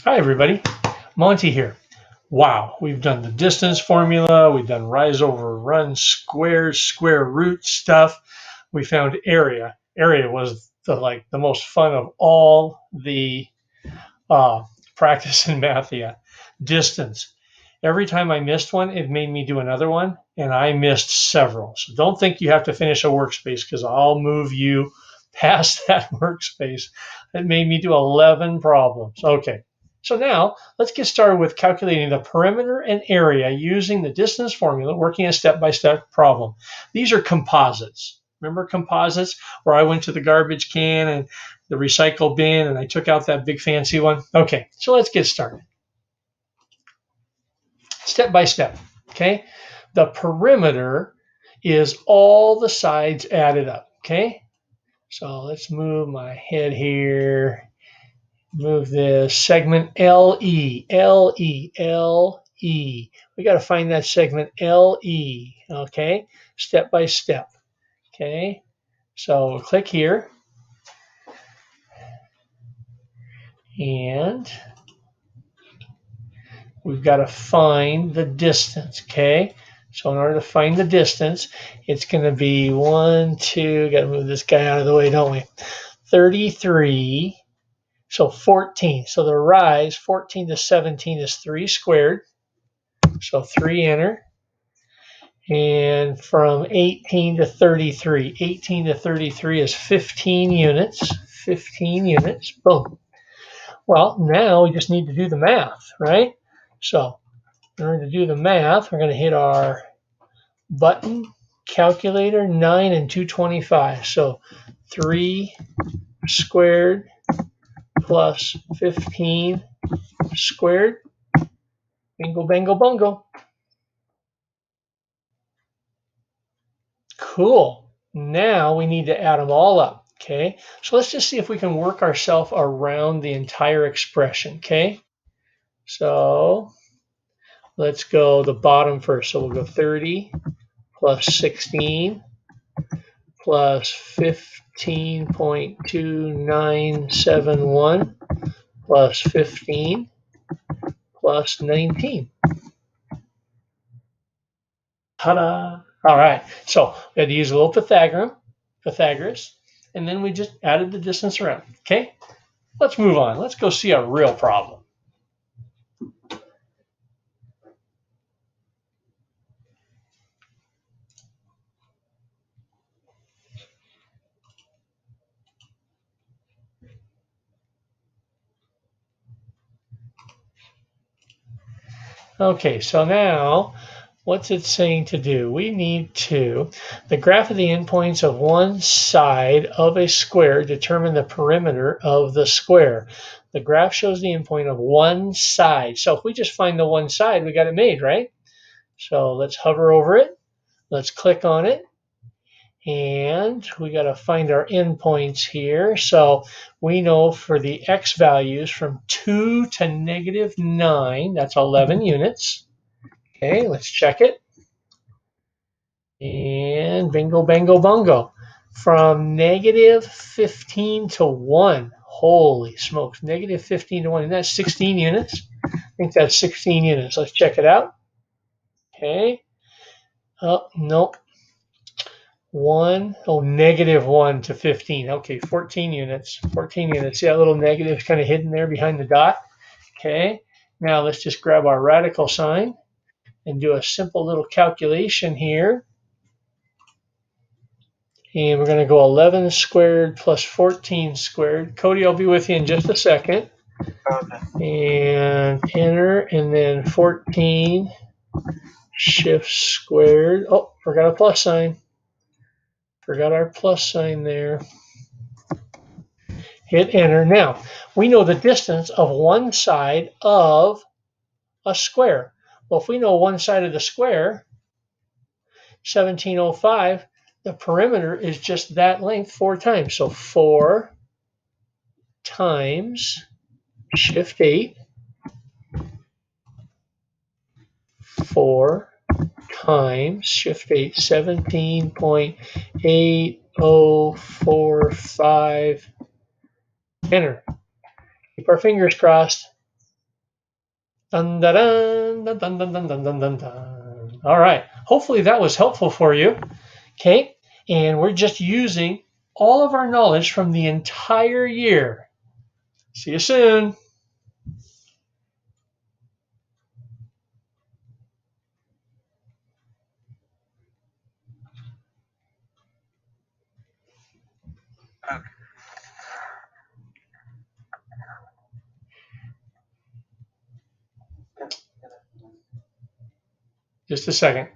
Hi everybody, Monty here. Wow, we've done the distance formula, we've done rise over run squares, square root stuff. We found area. Area was the most fun of all the uh, practice in Mathia. Distance. Every time I missed one, it made me do another one, and I missed several. So don't think you have to finish a workspace because I'll move you past that workspace. It made me do 11 problems. Okay. So now let's get started with calculating the perimeter and area using the distance formula, working a step-by-step problem. These are composites. Remember composites where I went to the garbage can and the recycle bin and I took out that big fancy one? Okay, so let's get started. Step by step, okay? The perimeter is all the sides added up, okay? So let's move my head here. Move this segment LE, LE, LE. We got to find that segment LE, okay? Step by step, okay? So we'll click here. And we've got to find the distance, okay? So in order to find the distance, it's going to be 1, 2, got to move this guy out of the way, don't we? 33. So 14. So the rise, 14 to 17 is 3 squared. So 3 enter. And from 18 to 33. 18 to 33 is 15 units. 15 units. Boom. Well, now we just need to do the math, right? So in order to do the math, we're going to hit our button, calculator, 9 and 225. So 3 squared plus 15 squared. Bingo, bango, bongo. Cool. Now we need to add them all up, okay? So let's just see if we can work ourselves around the entire expression, okay? So let's go the bottom first. So we'll go 30 plus 16 plus 15.2971 plus 15 plus 19. Ta-da! All right, so we had to use a little Pythagoras, and then we just added the distance around. Okay, let's move on. Let's go see a real problem. Okay, so now what's it saying to do? We need to, the graph of the endpoints of one side of a square determine the perimeter of the square. The graph shows the endpoint of one side. So if we just find the one side, we got it made, right? So let's hover over it. Let's click on it. And we got to find our endpoints here. So we know for the x values from 2 to -9, that's 11 units. Okay, let's check it. And bingo, bango, bongo. From -15 to 1. Holy smokes, -15 to 1. Isn't that 16 units? I think that's 16 units. Let's check it out. Okay. Oh, nope. -1 to 15. Okay, 14 units. 14 units. See that little negative kind of hidden there behind the dot? Okay. Now let's just grab our radical sign and do a simple little calculation here. And we're going to go 11 squared plus 14 squared. Cody, I'll be with you in just a second. Okay. And enter, and then 14 shift squared. Oh, forgot a plus sign. Forgot our plus sign there. Hit enter. Now, we know the distance of one side of a square. Well, if we know one side of the square, 1705, the perimeter is just that length 4 times. So 4 times shift 8, 4 times shift 8, 17.8045, enter. Keep our fingers crossed. Dun, dun, dun, dun, dun, dun, dun, dun, dun, dun. All right. Hopefully that was helpful for you. Okay. And we're just using all of our knowledge from the entire year. See you soon. Just a second.